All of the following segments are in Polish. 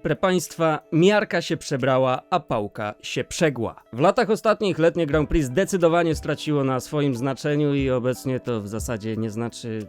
Proszę Państwa, miarka się przebrała, a pałka się przegła. W latach ostatnich letnie Grand Prix zdecydowanie straciło na swoim znaczeniu i obecnie to w zasadzie nie znaczy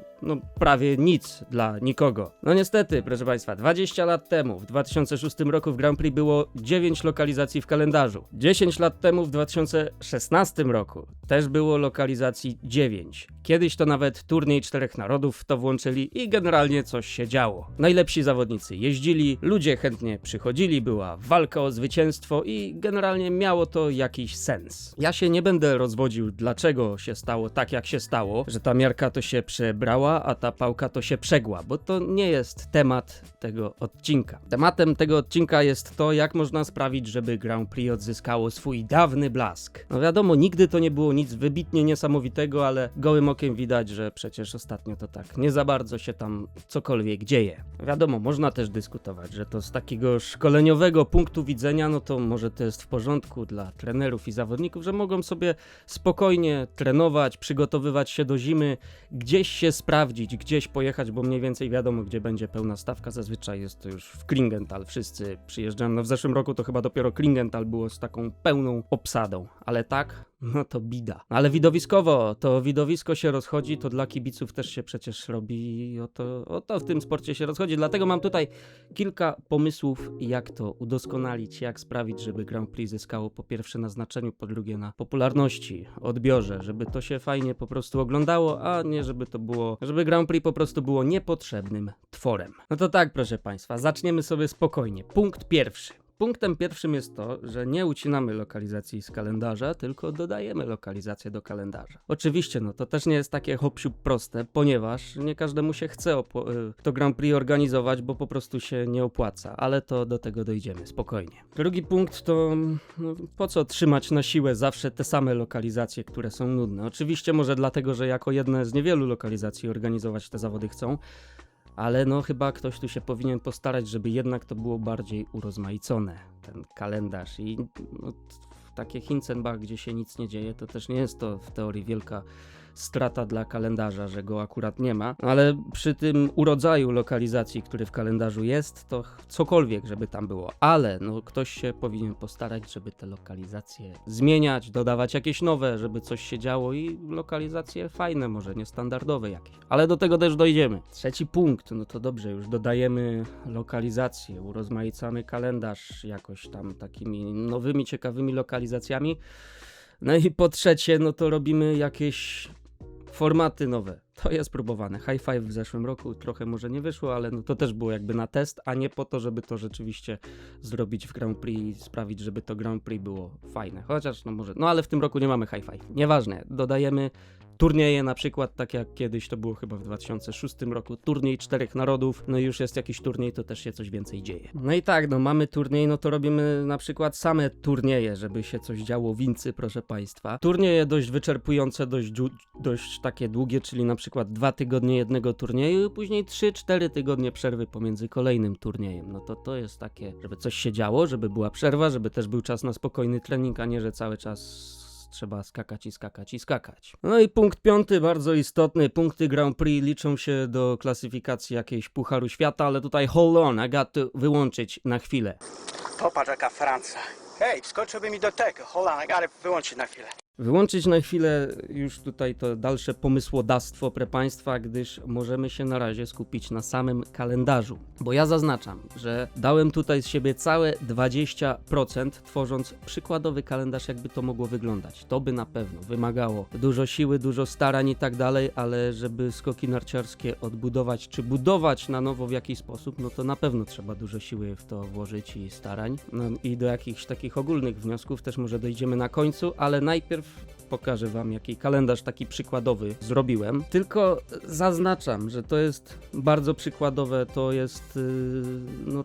prawie nic dla nikogo. No niestety, proszę Państwa, 20 lat temu, w 2006 roku w Grand Prix było 9 lokalizacji w kalendarzu. 10 lat temu, w 2016 roku, też było lokalizacji 9. Kiedyś to nawet turniej 4 narodów w to włączyli i generalnie coś się działo. Najlepsi zawodnicy jeździli, ludzie chętnie przychodzili, była walka o zwycięstwo i generalnie miało to jakiś sens. Ja się nie będę rozwodził, dlaczego się stało tak, jak się stało, że ta miarka to się przebrała, a ta pałka to się przegła, bo to nie jest temat tego odcinka. Tematem tego odcinka jest to, jak można sprawić, żeby Grand Prix odzyskało swój dawny blask. No wiadomo, nigdy to nie było nic wybitnie niesamowitego, ale gołym okiem widać, że przecież ostatnio to tak nie za bardzo się tam cokolwiek dzieje. Wiadomo, można też dyskutować, że to z takiego szkoleniowego punktu widzenia, no to może to jest w porządku dla trenerów i zawodników, że mogą sobie spokojnie trenować, przygotowywać się do zimy, gdzieś się sprawdzić, gdzieś pojechać, bo mniej więcej wiadomo, gdzie będzie pełna stawka. Zazwyczaj jest to już w Klingenthal, wszyscy przyjeżdżają. No w zeszłym roku to chyba dopiero Klingenthal było z taką pełną obsadą, ale tak, no to bida. Ale widowiskowo, to widowisko się rozchodzi, to dla kibiców też się przecież robi, o to w tym sporcie się rozchodzi. Dlatego mam tutaj kilka pomysłów, jak to udoskonalić, jak sprawić, żeby Grand Prix zyskało po pierwsze na znaczeniu, po drugie na popularności, odbiorze, żeby to się fajnie po prostu oglądało, a nie żeby Grand Prix po prostu było niepotrzebnym tworem. No to tak, proszę Państwa, zaczniemy sobie spokojnie. Punkt pierwszy. Punktem pierwszym jest to, że nie ucinamy lokalizacji z kalendarza, tylko dodajemy lokalizację do kalendarza. Oczywiście, to też nie jest takie hop-siup proste, ponieważ nie każdemu się chce to Grand Prix organizować, bo po prostu się nie opłaca, ale to do tego dojdziemy, spokojnie. Drugi punkt to po co trzymać na siłę zawsze te same lokalizacje, które są nudne. Oczywiście może dlatego, że jako jedne z niewielu lokalizacji organizować te zawody chcą, ale chyba ktoś tu się powinien postarać, żeby jednak to było bardziej urozmaicone, ten kalendarz. I takie Hinzenbach, gdzie się nic nie dzieje, to też nie jest to w teorii wielka strata dla kalendarza, że go akurat nie ma, ale przy tym urodzaju lokalizacji, który w kalendarzu jest, to cokolwiek, żeby tam było, ale ktoś się powinien postarać, żeby te lokalizacje zmieniać, dodawać jakieś nowe, żeby coś się działo i lokalizacje fajne, może niestandardowe jakieś, ale do tego też dojdziemy. Trzeci punkt, to dobrze, już dodajemy lokalizację, urozmaicamy kalendarz jakoś tam takimi nowymi, ciekawymi lokalizacjami. No i po trzecie, to robimy jakieś formaty nowe. To jest próbowane. High Five w zeszłym roku trochę może nie wyszło, ale to też było jakby na test, a nie po to, żeby to rzeczywiście zrobić w Grand Prix, sprawić, żeby to Grand Prix było fajne. Chociaż może, ale w tym roku nie mamy High Five. Nieważne, dodajemy turnieje na przykład, tak jak kiedyś to było chyba w 2006 roku, turniej 4 narodów, już jest jakiś turniej, to też się coś więcej dzieje. No i tak, mamy turniej, to robimy na przykład same turnieje, żeby się coś działo w Wincy, proszę Państwa. Turnieje dość wyczerpujące, dość takie długie, czyli na przykład 2 tygodnie jednego turnieju, później 3-4 tygodnie przerwy pomiędzy kolejnym turniejem. To jest takie, żeby coś się działo, żeby była przerwa, żeby też był czas na spokojny trening, a nie, że cały czas trzeba skakać i skakać i skakać. No i punkt piąty, bardzo istotny. Punkty Grand Prix liczą się do klasyfikacji jakiejś Pucharu Świata, ale tutaj hold on, I got to wyłączyć na chwilę. Popatrz jaka Francja. Hej, wskoczyłby mi do tego. Hold on, I gotta wyłączyć na chwilę. Wyłączyć na chwilę już tutaj to dalsze pomysłodawstwo, proszę Państwa, gdyż możemy się na razie skupić na samym kalendarzu. Bo ja zaznaczam, że dałem tutaj z siebie całe 20%, tworząc przykładowy kalendarz, jakby to mogło wyglądać. To by na pewno wymagało dużo siły, dużo starań i tak dalej, ale żeby skoki narciarskie odbudować, czy budować na nowo w jakiś sposób, to na pewno trzeba dużo siły w to włożyć i starań. I do jakichś takich ogólnych wniosków też może dojdziemy na końcu, ale najpierw pokażę Wam, jaki kalendarz taki przykładowy zrobiłem. Tylko zaznaczam, że to jest bardzo przykładowe, to jest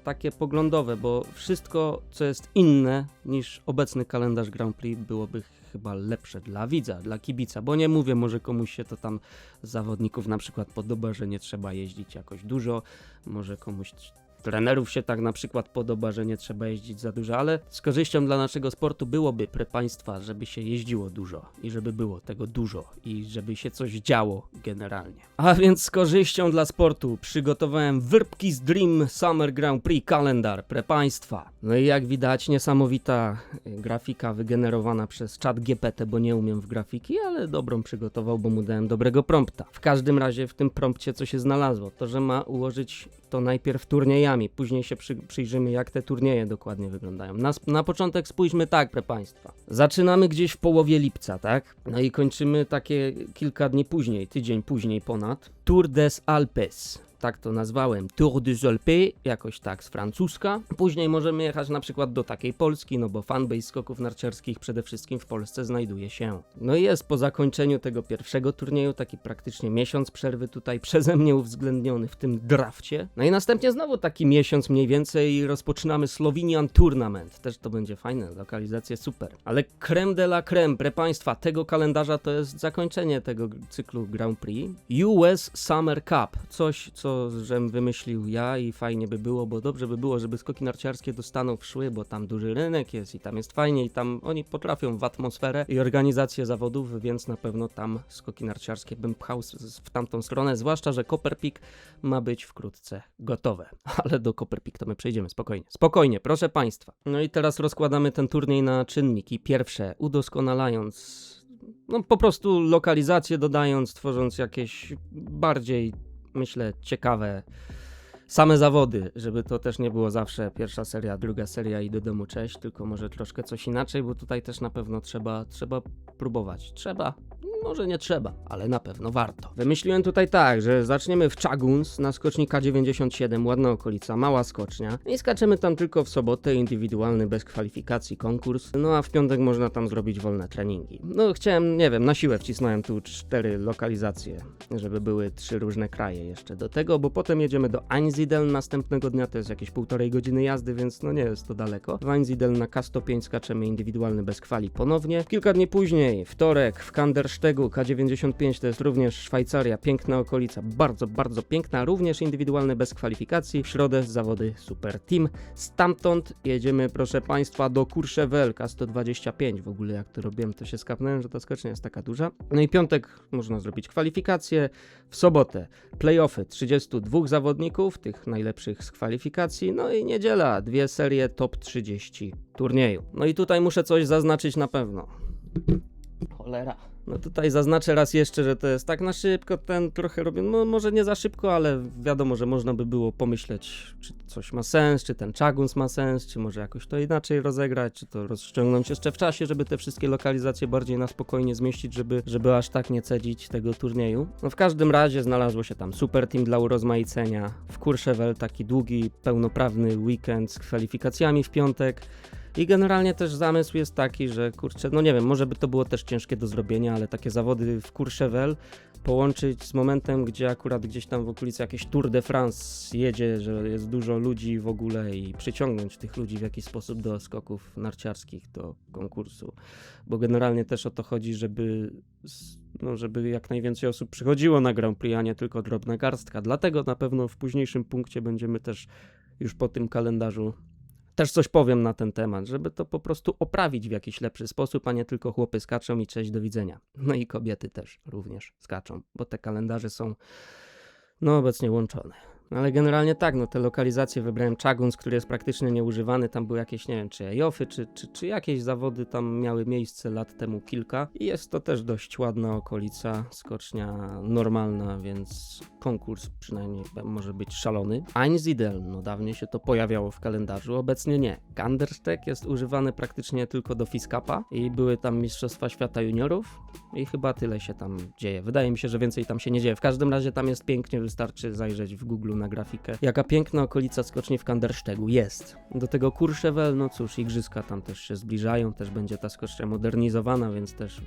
takie poglądowe, bo wszystko, co jest inne niż obecny kalendarz Grand Prix, byłoby chyba lepsze dla widza, dla kibica, bo nie mówię, może komuś się to tam z zawodników na przykład podoba, że nie trzeba jeździć jakoś dużo, może komuś trenerów się tak na przykład podoba, że nie trzeba jeździć za dużo, ale z korzyścią dla naszego sportu byłoby, proszę państwa, żeby się jeździło dużo i żeby było tego dużo i żeby się coś działo generalnie. A więc z korzyścią dla sportu przygotowałem Wyrpki's Dream Summer Grand Prix kalendar, proszę państwa. No i jak widać, niesamowita grafika wygenerowana przez ChatGPT, bo nie umiem w grafiki, ale dobrą przygotował, bo mu dałem dobrego prompta. W każdym razie w tym prompcie co się znalazło? To, że ma ułożyć to najpierw turniejami, później się przyjrzymy, jak te turnieje dokładnie wyglądają. Na początek spójrzmy tak, proszę państwa. Zaczynamy gdzieś w połowie lipca, tak? No i kończymy takie kilka dni później, tydzień później ponad. Tour des Alpes. Tak to nazwałem, Tour des Alpes, jakoś tak z francuska. Później możemy jechać na przykład do takiej Polski, no bo fanbase skoków narciarskich przede wszystkim w Polsce znajduje się. No i jest po zakończeniu tego pierwszego turnieju taki praktycznie miesiąc przerwy tutaj przeze mnie uwzględniony w tym drafcie. No i następnie znowu taki miesiąc mniej więcej i rozpoczynamy Slovenian Tournament. Też to będzie fajne, lokalizacje super. Ale creme de la creme, proszę państwa, tego kalendarza to jest zakończenie tego cyklu Grand Prix. US Summer Cup, coś co żem wymyślił ja i fajnie by było, bo dobrze by było, żeby skoki narciarskie do Stanów szły, bo tam duży rynek jest i tam jest fajnie i tam oni potrafią w atmosferę i organizację zawodów, więc na pewno tam skoki narciarskie bym pchał w tamtą stronę, zwłaszcza, że Copper Peak ma być wkrótce gotowe. Ale do Copper Peak to my przejdziemy spokojnie. Spokojnie, proszę państwa. No i teraz rozkładamy ten turniej na czynniki. Pierwsze, udoskonalając, no po prostu lokalizację dodając, tworząc jakieś bardziej, myślę, ciekawe same zawody, żeby to też nie było zawsze pierwsza seria, druga seria i do domu cześć, tylko może troszkę coś inaczej, bo tutaj też na pewno trzeba próbować. Może nie trzeba, ale na pewno warto. Wymyśliłem tutaj tak, że zaczniemy w Czaguns na skoczni K97, ładna okolica, mała skocznia. I skaczemy tam tylko w sobotę, indywidualny, bez kwalifikacji konkurs. No a w piątek można tam zrobić wolne treningi. No chciałem, nie wiem, na siłę wcisnąłem tu 4 lokalizacje, żeby były 3 różne kraje jeszcze do tego, bo potem jedziemy do Einsiedeln następnego dnia, to jest jakieś 1,5 godziny jazdy, więc no nie jest to daleko. W Einsiedeln na K105 skaczemy indywidualny bez kwali ponownie. Kilka dni później, wtorek w Kanderstegu K95, to jest również Szwajcaria, piękna okolica, bardzo, bardzo piękna, również indywidualne bez kwalifikacji. W środę zawody Super Team. Stamtąd jedziemy, proszę państwa, do Courchevel K125. W ogóle jak to robiłem, to się skapnąłem, że ta skocznia jest taka duża. No i piątek można zrobić kwalifikacje. W sobotę playoffy 32 zawodników, tych najlepszych z kwalifikacji. No i niedziela, 2 serie top 30 turnieju. No i tutaj muszę coś zaznaczyć na pewno. Cholera. No tutaj zaznaczę raz jeszcze, że to jest tak na szybko, ten trochę robię, no może nie za szybko, ale wiadomo, że można by było pomyśleć, czy coś ma sens, czy ten Czaguns ma sens, czy może jakoś to inaczej rozegrać, czy to rozciągnąć jeszcze w czasie, żeby te wszystkie lokalizacje bardziej na spokojnie zmieścić, żeby aż tak nie cedzić tego turnieju. No w każdym razie znalazło się tam Super Team dla urozmaicenia, w Courchevel taki długi, pełnoprawny weekend z kwalifikacjami w piątek. I generalnie też zamysł jest taki, że kurczę, no nie wiem, może by to było też ciężkie do zrobienia, ale takie zawody w Courchevel połączyć z momentem, gdzie akurat gdzieś tam w okolicy jakieś Tour de France jedzie, że jest dużo ludzi w ogóle i przyciągnąć tych ludzi w jakiś sposób do skoków narciarskich, do konkursu. Bo generalnie też o to chodzi, żeby jak najwięcej osób przychodziło na Grand Prix, a nie tylko drobna garstka. Dlatego na pewno w późniejszym punkcie będziemy też już po tym kalendarzu też coś powiem na ten temat, żeby to po prostu oprawić w jakiś lepszy sposób, a nie tylko chłopy skaczą i cześć, do widzenia. No i kobiety też również skaczą, bo te kalendarze są obecnie łączone. Ale generalnie tak, te lokalizacje wybrałem Czaguns, który jest praktycznie nieużywany, tam były jakieś, nie wiem, czy ejofy, czy jakieś zawody tam miały miejsce lat temu kilka i jest to też dość ładna okolica, skocznia normalna, więc konkurs przynajmniej może być szalony. Einsiedeln, dawniej się to pojawiało w kalendarzu, obecnie nie. Kandersteg jest używany praktycznie tylko do Fiskapa i były tam Mistrzostwa Świata Juniorów i chyba tyle się tam dzieje. Wydaje mi się, że więcej tam się nie dzieje. W każdym razie tam jest pięknie, wystarczy zajrzeć w Google na grafikę. Jaka piękna okolica skoczni w Kanderstegu jest. Do tego Courchevel, no cóż, igrzyska tam też się zbliżają, też będzie ta skocznia modernizowana, więc też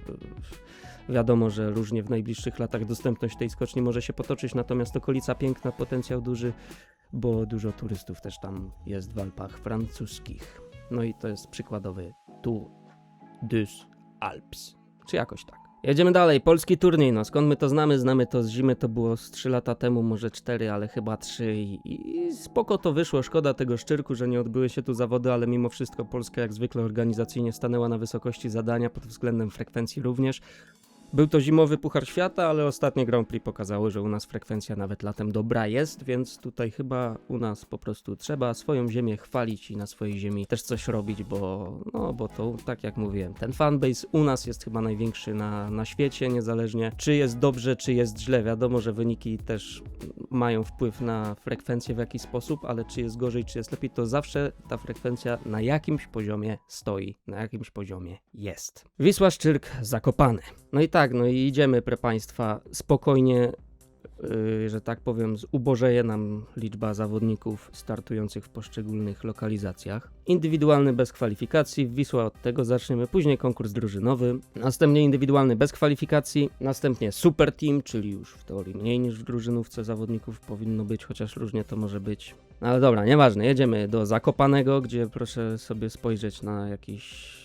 wiadomo, że różnie w najbliższych latach dostępność tej skoczni może się potoczyć, natomiast okolica piękna, potencjał duży, bo dużo turystów też tam jest w Alpach francuskich. No i to jest przykładowy Tour des Alpes, czy jakoś tak. Jedziemy dalej, polski turniej, no skąd my to znamy? Znamy to z zimy, to było z 3 lata temu, może 4, ale chyba 3 i spoko to wyszło, szkoda tego Szczyrku, że nie odbyły się tu zawody, ale mimo wszystko Polska jak zwykle organizacyjnie stanęła na wysokości zadania, pod względem frekwencji również. Był to zimowy Puchar Świata, ale ostatnie Grand Prix pokazało, że u nas frekwencja nawet latem dobra jest, więc tutaj chyba u nas po prostu trzeba swoją ziemię chwalić i na swojej ziemi też coś robić, bo to, tak jak mówiłem, ten fanbase u nas jest chyba największy na świecie, niezależnie czy jest dobrze, czy jest źle. Wiadomo, że wyniki też mają wpływ na frekwencję w jakiś sposób, ale czy jest gorzej, czy jest lepiej, to zawsze ta frekwencja na jakimś poziomie stoi, na jakimś poziomie jest. Wisła Szczyrk Zakopane. No i tak, no i idziemy, proszę Państwa, spokojnie, że tak powiem, zubożeje nam liczba zawodników startujących w poszczególnych lokalizacjach. Indywidualny bez kwalifikacji, Wisła od tego zaczniemy, później konkurs drużynowy, następnie indywidualny bez kwalifikacji, następnie super team, czyli już w teorii mniej niż w drużynówce zawodników powinno być, chociaż różnie to może być. Ale dobra, nieważne, jedziemy do Zakopanego, gdzie proszę sobie spojrzeć na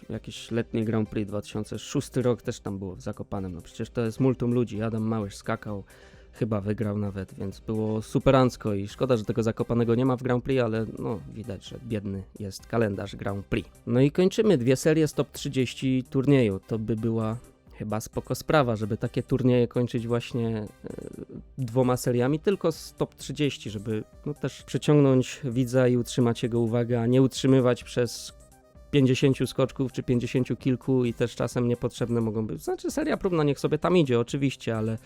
jakiś letni Grand Prix 2006 rok, też tam było w Zakopanem, no przecież to jest multum ludzi, Adam Małysz skakał, chyba wygrał nawet, więc było superancko i szkoda, że tego Zakopanego nie ma w Grand Prix, ale no widać, że biedny jest kalendarz Grand Prix. No i kończymy 2 serie z top 30 turnieju, to by była chyba spoko sprawa, żeby takie turnieje kończyć właśnie 2 seriami, tylko z top 30, żeby no też przyciągnąć widza i utrzymać jego uwagę, a nie utrzymywać przez 50 skoczków czy 50 kilku i też czasem niepotrzebne mogą być. Znaczy seria próbna niech sobie tam idzie oczywiście, ale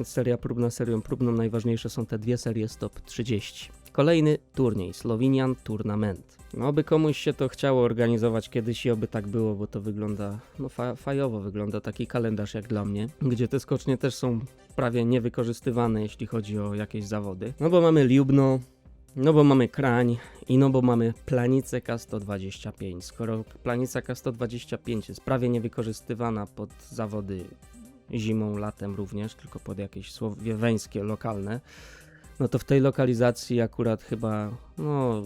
seria próbna serią próbną, najważniejsze są te 2 serie z top 30. Kolejny turniej, Slovenian Tournament. No oby komuś się to chciało organizować kiedyś i oby tak było, bo to wygląda, no fajowo wygląda taki kalendarz jak dla mnie, gdzie te skocznie też są prawie niewykorzystywane, jeśli chodzi o jakieś zawody. No bo mamy Liubno, no bo mamy Krań i no bo mamy Planicę K125. Skoro Planica K125 jest prawie niewykorzystywana pod zawody zimą, latem również, tylko pod jakieś słowiańskie, lokalne, no to w tej lokalizacji akurat chyba, no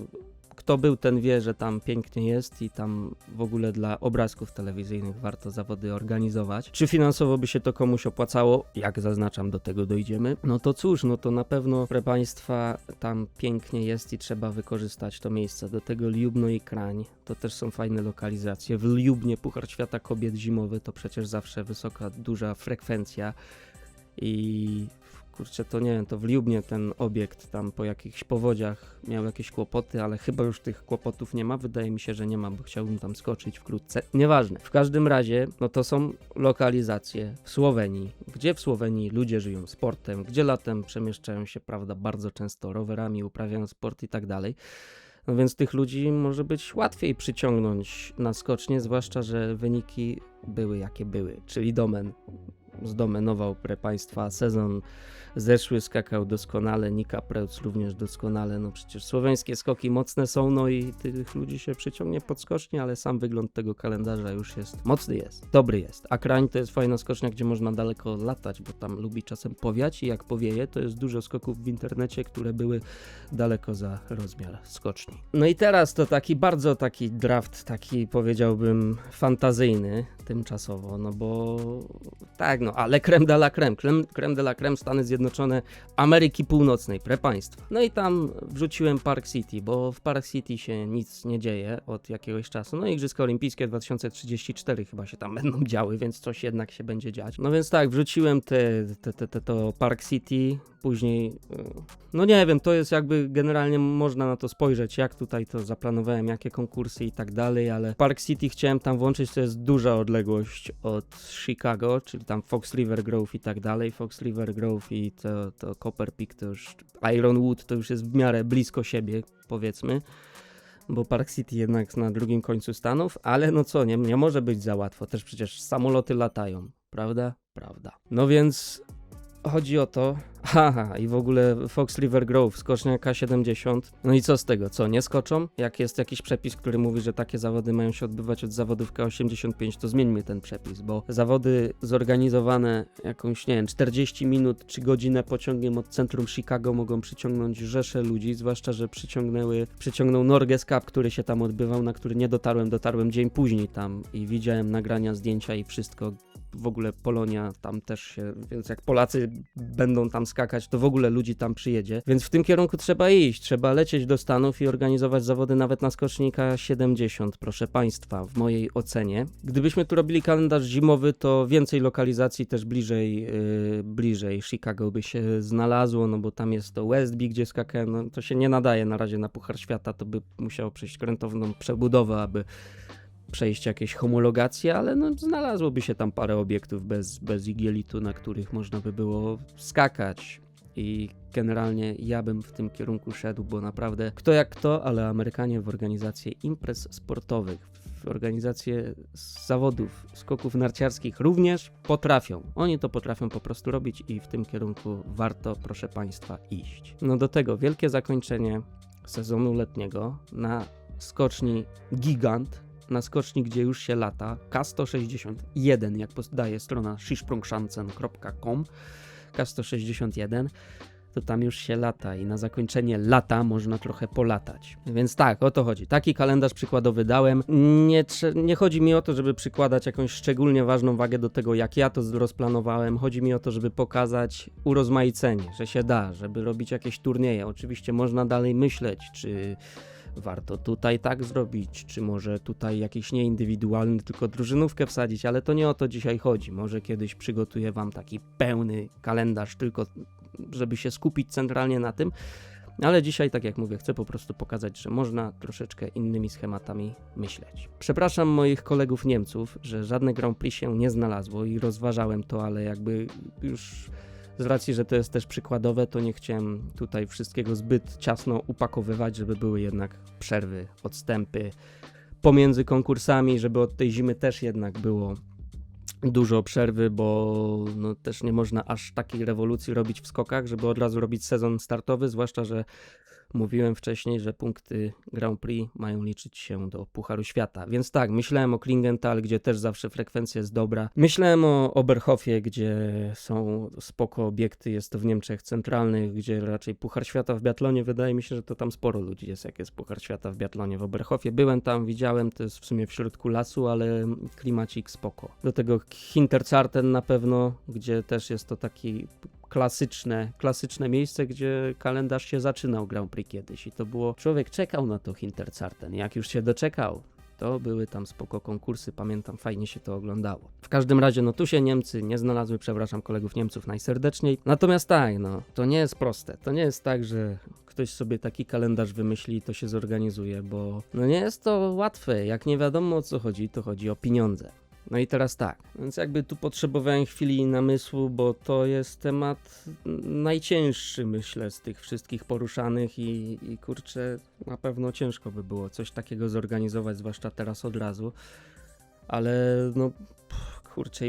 kto był, ten wie, że tam pięknie jest i tam w ogóle dla obrazków telewizyjnych warto zawody organizować. Czy finansowo by się to komuś opłacało? Jak zaznaczam, do tego dojdziemy. No to cóż, no to na pewno, proszę Państwa, tam pięknie jest i trzeba wykorzystać to miejsce. Do tego Liubno i Krań, to też są fajne lokalizacje. W Liubnie Puchar Świata Kobiet zimowy to przecież zawsze wysoka, duża frekwencja i kurczę, to nie wiem, to w Liubnie ten obiekt tam po jakichś powodziach miał jakieś kłopoty, ale chyba już tych kłopotów nie ma, wydaje mi się, że nie ma, bo chciałbym tam skoczyć wkrótce. Nieważne. W każdym razie, no to są lokalizacje w Słowenii, gdzie w Słowenii ludzie żyją sportem, gdzie latem przemieszczają się, prawda, bardzo często rowerami, uprawiają sport i tak dalej. No więc tych ludzi może być łatwiej przyciągnąć na skocznie, zwłaszcza, że wyniki były jakie były, czyli zdominował, proszę Państwa, sezon zeszły, skakał doskonale, Nika Preutz również doskonale, no przecież słoweńskie skoki mocne są, no i tych ludzi się przyciągnie pod skocznie, ale sam wygląd tego kalendarza już jest, mocny jest, dobry jest, a Krań to jest fajna skocznia, gdzie można daleko latać, bo tam lubi czasem powiać i jak powieje, to jest dużo skoków w internecie, które były daleko za rozmiar skoczni. No i teraz to bardzo taki draft, taki powiedziałbym fantazyjny tymczasowo, no bo tak, no ale creme de la creme, Stany Zjednoczone Ameryki Północnej, proszę Państwa. No i tam wrzuciłem Park City, bo w Park City się nic nie dzieje od jakiegoś czasu. No Igrzyska Olimpijskie 2034 chyba się tam będą działy, więc coś jednak się będzie dziać. No więc tak, wrzuciłem to Park City, później, no nie wiem, to jest jakby generalnie można na to spojrzeć, jak tutaj to zaplanowałem, jakie konkursy i tak dalej, ale Park City chciałem tam włączyć, to jest duża odległość od Chicago, czyli tam Fox River Grove i tak dalej. Fox River Grove i to Copper Peak, to już Ironwood, to już jest w miarę blisko siebie, powiedzmy, bo Park City jednak na drugim końcu Stanów, ale no co, nie może być za łatwo, też przecież samoloty latają, prawda? Prawda. No więc chodzi o to, Haha, i w ogóle Fox River Grove, skocznia K70. No i co z tego? Co, nie skoczą? Jak jest jakiś przepis, który mówi, że takie zawody mają się odbywać od zawodów K85, to zmieńmy ten przepis, bo zawody zorganizowane jakąś, nie wiem, 40 minut czy godzinę pociągiem od centrum Chicago mogą przyciągnąć rzesze ludzi, zwłaszcza, że przyciągnął Norges Cup, który się tam odbywał, na który nie dotarłem dzień później tam i widziałem nagrania, zdjęcia i wszystko. W ogóle Polonia tam też się, więc jak Polacy będą tam skakać, to w ogóle ludzi tam przyjedzie. Więc w tym kierunku trzeba iść, trzeba lecieć do Stanów i organizować zawody nawet na skocznika 70, proszę Państwa, w mojej ocenie. Gdybyśmy tu robili kalendarz zimowy, to więcej lokalizacji też bliżej Chicago by się znalazło, no bo tam jest to Westby, gdzie skakałem, no to się nie nadaje na razie na Puchar Świata, to by musiało przejść gruntowną przebudowę, aby przejść jakieś homologacje, ale no znalazłoby się tam parę obiektów bez igielitu, na których można by było skakać i generalnie ja bym w tym kierunku szedł, bo naprawdę kto jak kto, ale Amerykanie w organizację imprez sportowych, w organizację zawodów, skoków narciarskich również potrafią. Oni to potrafią po prostu robić i w tym kierunku warto, proszę Państwa, iść. No do tego wielkie zakończenie sezonu letniego na skoczni Gigant, na skoczni, gdzie już się lata, K161, jak podaje strona skisprungschanzen.com, K161, to tam już się lata i na zakończenie lata można trochę polatać. Więc tak, o to chodzi. Taki kalendarz przykładowy dałem. Nie chodzi mi o to, żeby przykładać jakąś szczególnie ważną wagę do tego, jak ja to rozplanowałem. Chodzi mi o to, żeby pokazać urozmaicenie, że się da, żeby robić jakieś turnieje. Oczywiście można dalej myśleć, czy warto tutaj tak zrobić, czy może tutaj jakiś nie indywidualny, tylko drużynówkę wsadzić, ale to nie o to dzisiaj chodzi. Może kiedyś przygotuję wam taki pełny kalendarz, tylko żeby się skupić centralnie na tym, ale dzisiaj, tak jak mówię, chcę po prostu pokazać, że można troszeczkę innymi schematami myśleć. Przepraszam moich kolegów Niemców, że żadne Grand Prix się nie znalazło i rozważałem to, ale jakby już z racji, że to jest też przykładowe, to nie chciałem tutaj wszystkiego zbyt ciasno upakowywać, żeby były jednak przerwy, odstępy pomiędzy konkursami, żeby od tej zimy też jednak było dużo przerwy, bo no też nie można aż takiej rewolucji robić w skokach, żeby od razu robić sezon startowy, zwłaszcza, że mówiłem wcześniej, że punkty Grand Prix mają liczyć się do Pucharu Świata. Więc tak, myślałem o Klingenthal, gdzie też zawsze frekwencja jest dobra. Myślałem o Oberhofie, gdzie są spoko obiekty, jest to w Niemczech centralnych, gdzie raczej Puchar Świata w biatlonie, wydaje mi się, że to tam sporo ludzi jest, jak jest Puchar Świata w biatlonie w Oberhofie. Byłem tam, widziałem, to jest w sumie w środku lasu, ale klimacik spoko. Do tego Hinterzarten na pewno, gdzie też jest to taki klasyczne miejsce, gdzie kalendarz się zaczynał Grand Prix kiedyś i to było, człowiek czekał na to Hinterzarten, jak już się doczekał, to były tam spoko konkursy, pamiętam, fajnie się to oglądało. W każdym razie, no tu się Niemcy nie znalazły, przepraszam kolegów Niemców najserdeczniej, natomiast tak, no, to nie jest proste, to nie jest tak, że ktoś sobie taki kalendarz wymyśli i to się zorganizuje, bo no nie jest to łatwe, jak nie wiadomo o co chodzi, to chodzi o pieniądze. No i teraz tak, więc jakby tu potrzebowałem chwili namysłu, bo to jest temat najcięższy, myślę, z tych wszystkich poruszanych i kurczę, na pewno ciężko by było coś takiego zorganizować, zwłaszcza teraz od razu, ale no kurczę,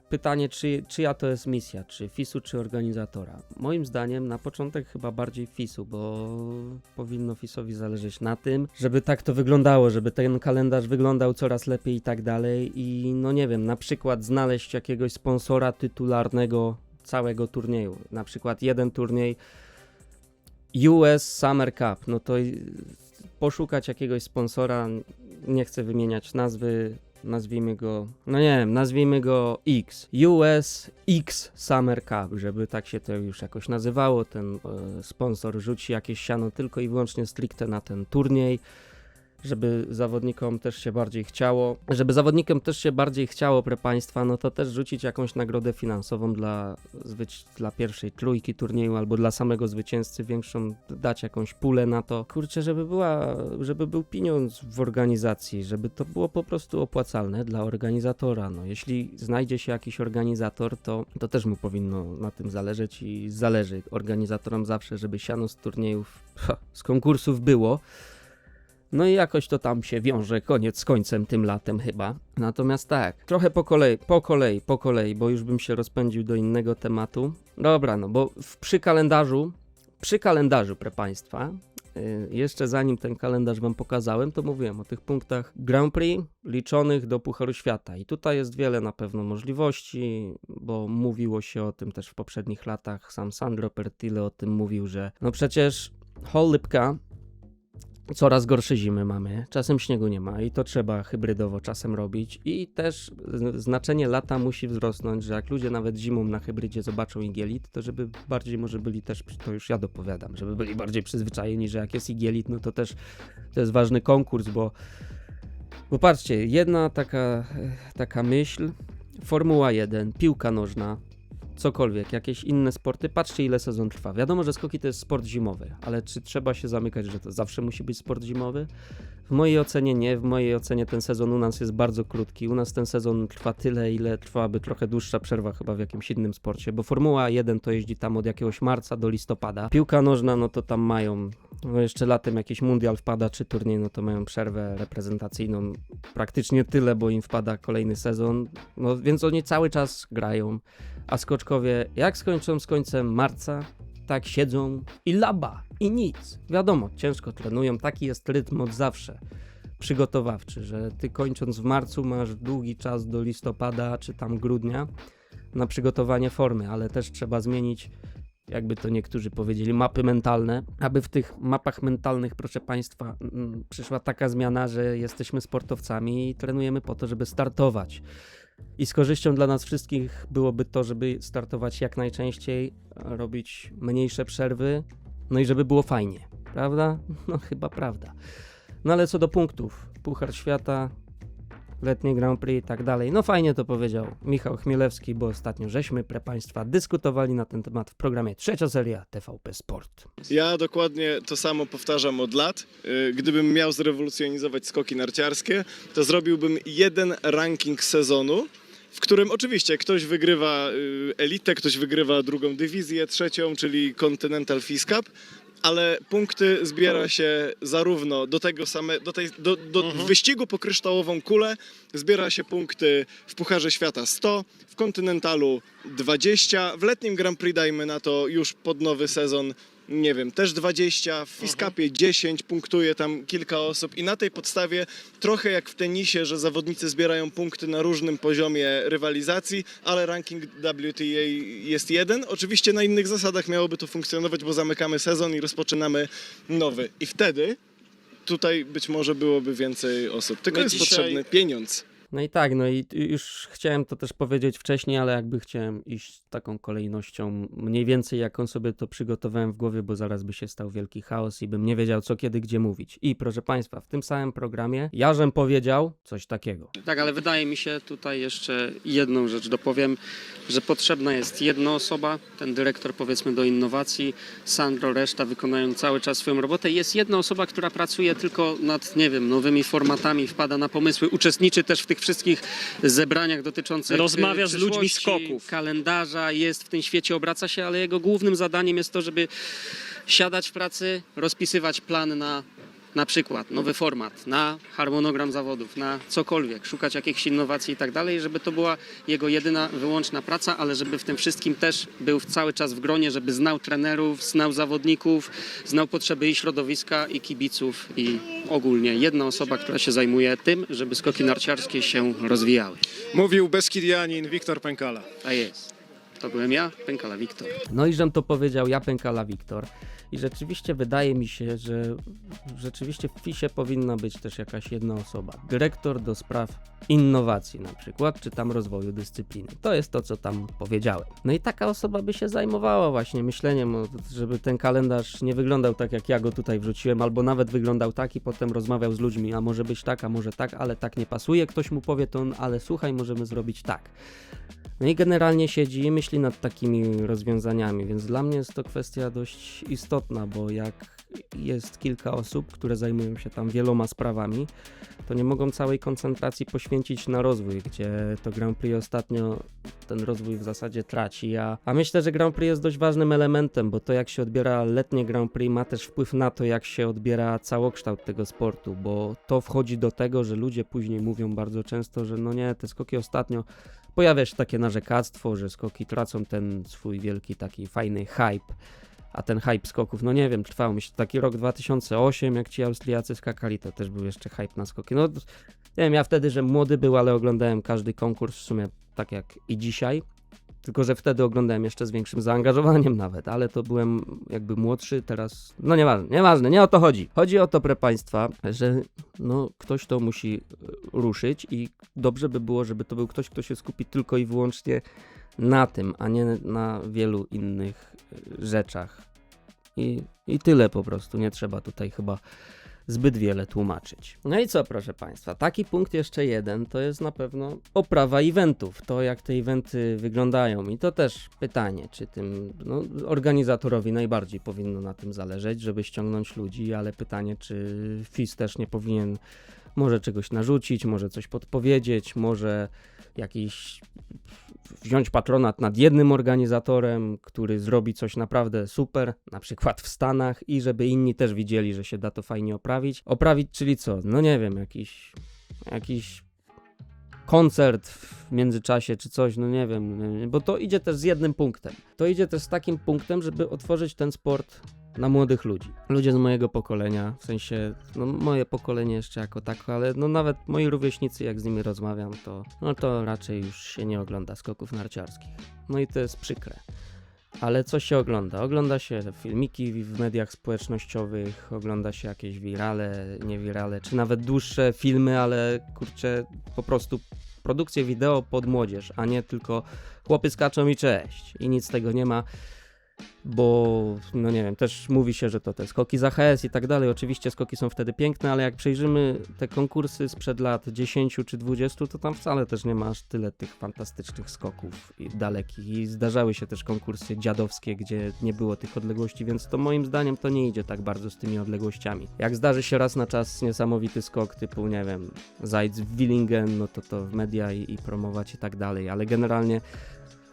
pytanie, czyja to jest misja, czy FIS-u, czy organizatora? Moim zdaniem na początek chyba bardziej FIS-u, bo powinno FIS-owi zależeć na tym, żeby tak to wyglądało, żeby ten kalendarz wyglądał coraz lepiej i tak dalej i no nie wiem, na przykład znaleźć jakiegoś sponsora tytularnego całego turnieju, na przykład jeden turniej US Summer Cup, no to poszukać jakiegoś sponsora, nie chcę wymieniać nazwy, nazwijmy go, no nie wiem, nazwijmy go X. US X Summer Cup, żeby tak się to już jakoś nazywało. Ten sponsor rzuci jakieś siano tylko i wyłącznie stricte na ten turniej, żeby zawodnikom też się bardziej chciało. Żeby zawodnikom też się bardziej chciało, proszę Państwa, no to też rzucić jakąś nagrodę finansową dla pierwszej trójki turnieju albo dla samego zwycięzcy, większą, dać jakąś pulę na to. Kurczę, żeby był pieniądz w organizacji, żeby to było po prostu opłacalne dla organizatora. No, jeśli znajdzie się jakiś organizator, to też mu powinno na tym zależeć i zależy organizatorom zawsze, żeby siano z turniejów, z konkursów było. No i jakoś to tam się wiąże koniec z końcem tym latem chyba. Natomiast tak, trochę po kolei, bo już bym się rozpędził do innego tematu. Dobra, no bo przy kalendarzu, proszę Państwa, jeszcze zanim ten kalendarz wam pokazałem, to mówiłem o tych punktach Grand Prix liczonych do Pucharu Świata. I tutaj jest wiele na pewno możliwości, bo mówiło się o tym też w poprzednich latach. Sam Sandro Pertile o tym mówił, że no przecież Hollipka coraz gorsze zimy mamy, czasem śniegu nie ma i to trzeba hybrydowo czasem robić i też znaczenie lata musi wzrosnąć, że jak ludzie nawet zimą na hybrydzie zobaczą igielit, to żeby bardziej może byli też, to już ja dopowiadam, żeby byli bardziej przyzwyczajeni, że jak jest igielit, no to też to jest ważny konkurs, bo patrzcie, jedna taka myśl, Formuła 1, piłka nożna, cokolwiek, jakieś inne sporty, patrzcie ile sezon trwa. Wiadomo, że skoki to jest sport zimowy, ale czy trzeba się zamykać, że to zawsze musi być sport zimowy? W mojej ocenie nie, w mojej ocenie ten sezon u nas jest bardzo krótki. U nas ten sezon trwa tyle, ile trwałaby trochę dłuższa przerwa chyba w jakimś innym sporcie, bo Formuła 1 to jeździ tam od jakiegoś marca do listopada. Piłka nożna, no to tam mają, no jeszcze latem jakiś mundial wpada czy turniej, no to mają przerwę reprezentacyjną praktycznie tyle, bo im wpada kolejny sezon, no więc oni cały czas grają. A skoczkowie, jak skończą z końcem marca, tak siedzą i laba, i nic. Wiadomo, ciężko trenują, taki jest rytm od zawsze przygotowawczy, że ty kończąc w marcu masz długi czas do listopada czy tam grudnia na przygotowanie formy, ale też trzeba zmienić, jakby to niektórzy powiedzieli, mapy mentalne, aby w tych mapach mentalnych, proszę Państwa, przyszła taka zmiana, że jesteśmy sportowcami i trenujemy po to, żeby startować. I z korzyścią dla nas wszystkich byłoby to, żeby startować jak najczęściej, robić mniejsze przerwy, no i żeby było fajnie, prawda? No chyba prawda. No ale co do punktów, Puchar Świata, letnie Grand Prix i tak dalej, no fajnie to powiedział Michał Chmielewski, bo ostatnio żeśmy, proszę Państwa, dyskutowali na ten temat w programie Trzecia Seria TVP Sport. Ja dokładnie to samo powtarzam od lat. Gdybym miał zrewolucjonizować skoki narciarskie, to zrobiłbym jeden ranking sezonu, w którym oczywiście ktoś wygrywa elitę, ktoś wygrywa drugą dywizję, trzecią, czyli Continental FIS Cup, ale punkty zbiera się zarówno do tego do wyścigu po kryształową kulę, zbiera się punkty w Pucharze Świata 100, w Kontynentalu 20, w letnim Grand Prix dajmy na to już pod nowy sezon, nie wiem, też 20, w FIS Cupie 10, punktuje tam kilka osób i na tej podstawie trochę jak w tenisie, że zawodnicy zbierają punkty na różnym poziomie rywalizacji, ale ranking WTA jest jeden. Oczywiście na innych zasadach miałoby to funkcjonować, bo zamykamy sezon i rozpoczynamy nowy. I wtedy tutaj być może byłoby więcej osób. Tylko jest potrzebny pieniądz. No i tak, no i już chciałem to też powiedzieć wcześniej, ale jakby chciałem iść taką kolejnością mniej więcej jaką sobie to przygotowałem w głowie, bo zaraz by się stał wielki chaos i bym nie wiedział co, kiedy, gdzie mówić. I proszę Państwa, w tym samym programie Jarzem powiedział coś takiego. Tak, ale wydaje mi się tutaj jeszcze jedną rzecz dopowiem, że potrzebna jest jedna osoba, ten dyrektor powiedzmy do innowacji, Sandro, reszta wykonają cały czas swoją robotę. Jest jedna osoba, która pracuje tylko nad, nie wiem, nowymi formatami, wpada na pomysły, uczestniczy też w tych wszystkich zebraniach dotyczących Rozmawia z ludźmi przyszłości, skoków. Kalendarza, jest w tym świecie, obraca się, ale jego głównym zadaniem jest to, żeby siadać w pracy, rozpisywać plan na przykład nowy format, na harmonogram zawodów, na cokolwiek, szukać jakichś innowacji i tak dalej, żeby to była jego jedyna, wyłączna praca, ale żeby w tym wszystkim też był cały czas w gronie, żeby znał trenerów, znał zawodników, znał potrzeby i środowiska, i kibiców, i ogólnie jedna osoba, która się zajmuje tym, żeby skoki narciarskie się rozwijały. Mówił Beskidianin Wiktor Pękala. A jest. To byłem ja, Pękala Wiktor. No i żem to powiedział ja, Pękala Wiktor. I rzeczywiście wydaje mi się, że rzeczywiście w FIS-ie powinna być też jakaś jedna osoba. Dyrektor do spraw innowacji na przykład, czy tam rozwoju dyscypliny. To jest to, co tam powiedziałem. No i taka osoba by się zajmowała właśnie myśleniem, żeby ten kalendarz nie wyglądał tak, jak ja go tutaj wrzuciłem, albo nawet wyglądał tak i potem rozmawiał z ludźmi, a może być tak, a może tak, ale tak nie pasuje. Ktoś mu powie to, ale słuchaj, możemy zrobić tak. No i generalnie siedzi i myśli nad takimi rozwiązaniami, więc dla mnie jest to kwestia dość istotna, bo jak jest kilka osób, które zajmują się tam wieloma sprawami, to nie mogą całej koncentracji poświęcić na rozwój, gdzie to Grand Prix ostatnio ten rozwój w zasadzie traci. A myślę, że Grand Prix jest dość ważnym elementem, bo to jak się odbiera letnie Grand Prix ma też wpływ na to, jak się odbiera całokształt tego sportu, bo to wchodzi do tego, że ludzie później mówią bardzo często, że no nie, te skoki ostatnio, pojawia się takie narzekactwo, że skoki tracą ten swój wielki taki fajny hype. A ten hype skoków, no nie wiem, trwał. Myślę, taki rok 2008, jak ci Austriacy skakali, to też był jeszcze hype na skoki. No nie wiem, ja wtedy, że młody był, ale oglądałem każdy konkurs, w sumie tak jak i dzisiaj. Tylko że wtedy oglądałem jeszcze z większym zaangażowaniem nawet, ale to byłem jakby młodszy, teraz, no nieważne, nie o to chodzi. Chodzi o to, proszę Państwa, że no ktoś to musi ruszyć i dobrze by było, żeby to był ktoś, kto się skupi tylko i wyłącznie na tym, a nie na wielu innych rzeczach. I tyle po prostu, nie trzeba tutaj chyba zbyt wiele tłumaczyć. No i co, proszę Państwa, taki punkt jeszcze jeden, to jest na pewno oprawa eventów, to jak te eventy wyglądają i to też pytanie, czy tym organizatorowi najbardziej powinno na tym zależeć, żeby ściągnąć ludzi, ale pytanie, czy FIS też nie powinien może czegoś narzucić, może coś podpowiedzieć, może jakiś wziąć patronat nad jednym organizatorem, który zrobi coś naprawdę super, na przykład w Stanach i żeby inni też widzieli, że się da to fajnie oprawić. Oprawić, czyli co? No nie wiem, jakiś koncert w międzyczasie czy coś, no nie wiem, bo to idzie też z jednym punktem. To idzie też z takim punktem, żeby otworzyć ten sport na młodych ludzi. Ludzie z mojego pokolenia, w sensie, no moje pokolenie jeszcze jako tako, ale no nawet moi rówieśnicy, jak z nimi rozmawiam, to raczej już się nie ogląda skoków narciarskich. No i to jest przykre. Ale co się ogląda? Ogląda się filmiki w mediach społecznościowych, ogląda się jakieś wirale, nie wirale, czy nawet dłuższe filmy, ale kurczę, po prostu produkcje wideo pod młodzież, a nie tylko chłopy skaczą i cześć. I nic z tego nie ma. Bo, no nie wiem, też mówi się, że to te skoki z AHS i tak dalej. Oczywiście skoki są wtedy piękne, ale jak przejrzymy te konkursy sprzed lat 10 czy 20, to tam wcale też nie ma aż tyle tych fantastycznych skoków i dalekich. I zdarzały się też konkursy dziadowskie, gdzie nie było tych odległości, więc to moim zdaniem to nie idzie tak bardzo z tymi odległościami. Jak zdarzy się raz na czas niesamowity skok typu, nie wiem, Zeitz w Willingen, no to w media i promować i tak dalej, ale generalnie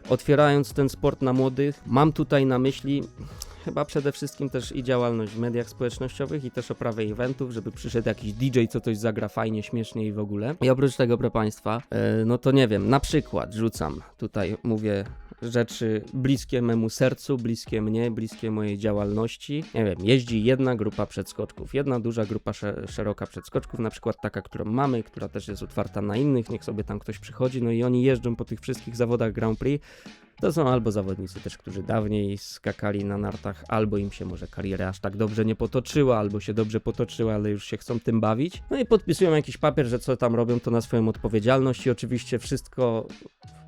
otwierając ten sport na młodych, mam tutaj na myśli chyba przede wszystkim też i działalność w mediach społecznościowych i też oprawę eventów, żeby przyszedł jakiś DJ, co coś zagra fajnie, śmiesznie i w ogóle. I oprócz tego, proszę Państwa, no to nie wiem, na przykład rzucam, tutaj mówię rzeczy bliskie memu sercu, bliskie mnie, bliskie mojej działalności. Nie wiem, jeździ jedna grupa przedskoczków, jedna duża grupa szeroka przedskoczków, na przykład taka, którą mamy, która też jest otwarta na innych, niech sobie tam ktoś przychodzi, no i oni jeżdżą po tych wszystkich zawodach Grand Prix. To są albo zawodnicy też, którzy dawniej skakali na nartach, albo im się może kariera aż tak dobrze nie potoczyła, albo się dobrze potoczyła, ale już się chcą tym bawić. No i podpisują jakiś papier, że co tam robią, to na swoją odpowiedzialność i oczywiście wszystko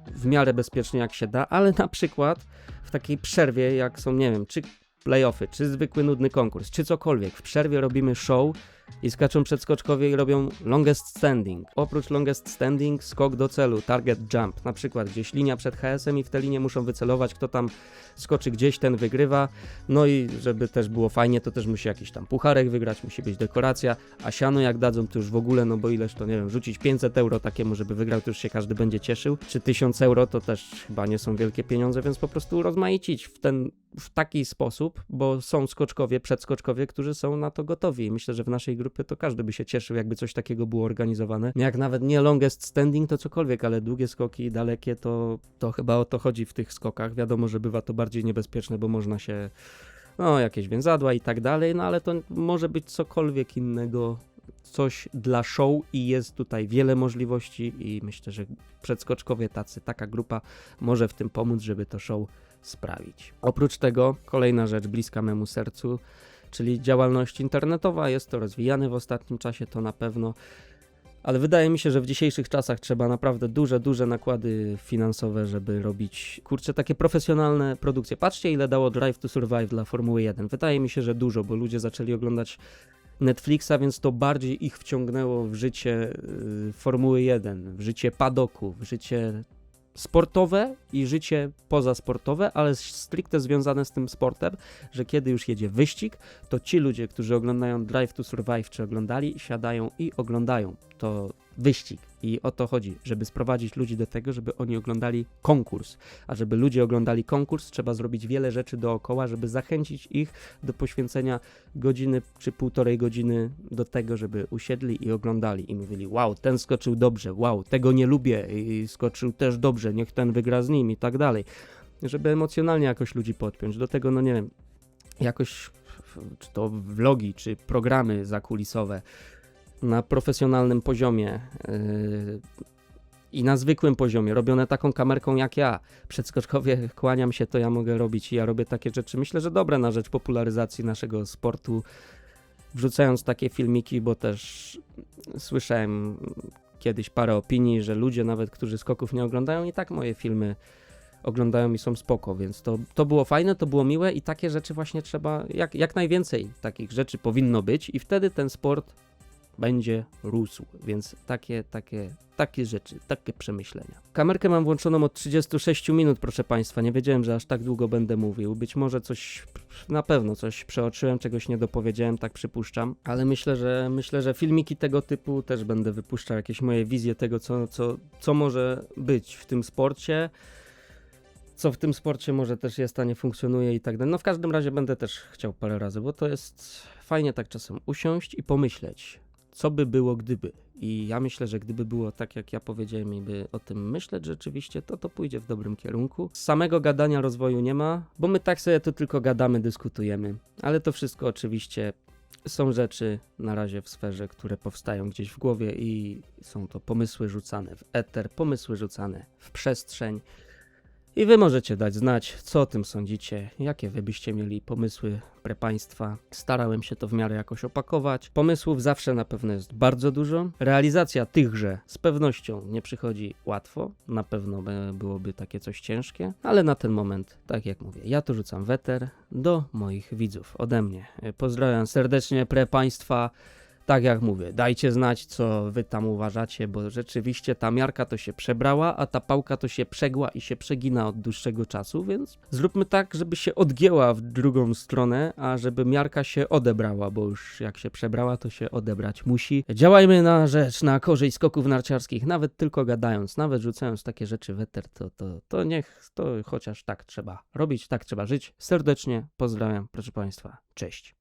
w miarę bezpiecznie jak się da, ale na przykład w takiej przerwie, jak są, nie wiem, czy play-offy, czy zwykły nudny konkurs, czy cokolwiek, w przerwie robimy show i skaczą przedskoczkowie i robią longest standing. Oprócz longest standing, skok do celu, target jump, na przykład gdzieś linia przed HS-em i w tę linię muszą wycelować, kto tam skoczy gdzieś, ten wygrywa. No i żeby też było fajnie, to też musi jakiś tam pucharek wygrać, musi być dekoracja, a siano jak dadzą, to już w ogóle, no bo ileż to, nie wiem, rzucić 500 euro takiemu, żeby wygrał, to już się każdy będzie cieszył, czy 1000 euro to też chyba nie są wielkie pieniądze, więc po prostu rozmaicić w taki sposób, bo są skoczkowie, przedskoczkowie, którzy są na to gotowi i myślę, że w naszej grupie to każdy by się cieszył, jakby coś takiego było organizowane. Jak nawet nie longest standing, to cokolwiek, ale długie skoki, dalekie, to chyba o to chodzi w tych skokach. Wiadomo, że bywa to bardziej niebezpieczne, bo można się, no jakieś więzadła i tak dalej, no ale to może być cokolwiek innego, coś dla show i jest tutaj wiele możliwości i myślę, że przedskoczkowie taka grupa może w tym pomóc, żeby to show sprawić. Oprócz tego kolejna rzecz bliska memu sercu, czyli działalność internetowa. Jest to rozwijane w ostatnim czasie, to na pewno, ale wydaje mi się, że w dzisiejszych czasach trzeba naprawdę duże nakłady finansowe, żeby robić, kurczę, takie profesjonalne produkcje. Patrzcie, ile dało Drive to Survive dla Formuły 1. Wydaje mi się, że dużo, bo ludzie zaczęli oglądać Netflixa, więc to bardziej ich wciągnęło w życie Formuły 1, w życie padoku, w życie sportowe i życie pozasportowe, ale stricte związane z tym sportem, że kiedy już jedzie wyścig, to ci ludzie, którzy oglądają Drive to Survive, czy oglądali, siadają i oglądają to wyścig. I o to chodzi, żeby sprowadzić ludzi do tego, żeby oni oglądali konkurs. A żeby ludzie oglądali konkurs, trzeba zrobić wiele rzeczy dookoła, żeby zachęcić ich do poświęcenia godziny czy półtorej godziny do tego, żeby usiedli i oglądali. I mówili, wow, ten skoczył dobrze, wow, tego nie lubię i skoczył też dobrze, niech ten wygra z nim i tak dalej. Żeby emocjonalnie jakoś ludzi podpiąć. Do tego, no nie wiem, jakoś czy to vlogi, czy programy zakulisowe, na profesjonalnym poziomie i na zwykłym poziomie, robione taką kamerką jak ja. Przedskoczkowie, kłaniam się, to ja mogę robić i ja robię takie rzeczy. Myślę, że dobre na rzecz popularyzacji naszego sportu, wrzucając takie filmiki, bo też słyszałem kiedyś parę opinii, że ludzie nawet, którzy skoków nie oglądają, i tak moje filmy oglądają i są spoko, więc to było fajne, to było miłe i takie rzeczy właśnie trzeba, jak najwięcej takich rzeczy powinno być i wtedy ten sport będzie rósł, więc takie rzeczy, takie przemyślenia. Kamerkę mam włączoną od 36 minut, proszę Państwa, nie wiedziałem, że aż tak długo będę mówił, być może na pewno coś przeoczyłem, czegoś nie dopowiedziałem, tak przypuszczam, ale myślę, że filmiki tego typu też będę wypuszczał, jakieś moje wizje tego, co może być w tym sporcie, co w tym sporcie może też jest, a nie funkcjonuje i tak dalej. No w każdym razie będę też chciał parę razy, bo to jest fajnie tak czasem usiąść i pomyśleć, co by było gdyby. I ja myślę, że gdyby było tak, jak ja powiedziałem i by o tym myśleć rzeczywiście, to pójdzie w dobrym kierunku. Z samego gadania rozwoju nie ma, bo my tak sobie tu tylko gadamy, dyskutujemy. Ale to wszystko oczywiście są rzeczy na razie w sferze, które powstają gdzieś w głowie i są to pomysły rzucane w eter, pomysły rzucane w przestrzeń. I wy możecie dać znać, co o tym sądzicie, jakie wy byście mieli pomysły, pre państwa. Starałem się to w miarę jakoś opakować. Pomysłów zawsze na pewno jest bardzo dużo. Realizacja tychże z pewnością nie przychodzi łatwo. Na pewno byłoby takie coś ciężkie, ale na ten moment, tak jak mówię, ja to rzucam w eter do moich widzów ode mnie. Pozdrawiam serdecznie, pre państwa. Tak jak mówię, dajcie znać, co wy tam uważacie, bo rzeczywiście ta miarka to się przebrała, a ta pałka to się przegła i się przegina od dłuższego czasu, więc zróbmy tak, żeby się odgięła w drugą stronę, a żeby miarka się odebrała, bo już jak się przebrała, to się odebrać musi. Działajmy na rzecz, na korzyść skoków narciarskich, nawet tylko gadając, nawet rzucając takie rzeczy w eter, to niech, to chociaż tak trzeba robić, tak trzeba żyć. Serdecznie pozdrawiam, proszę Państwa, cześć.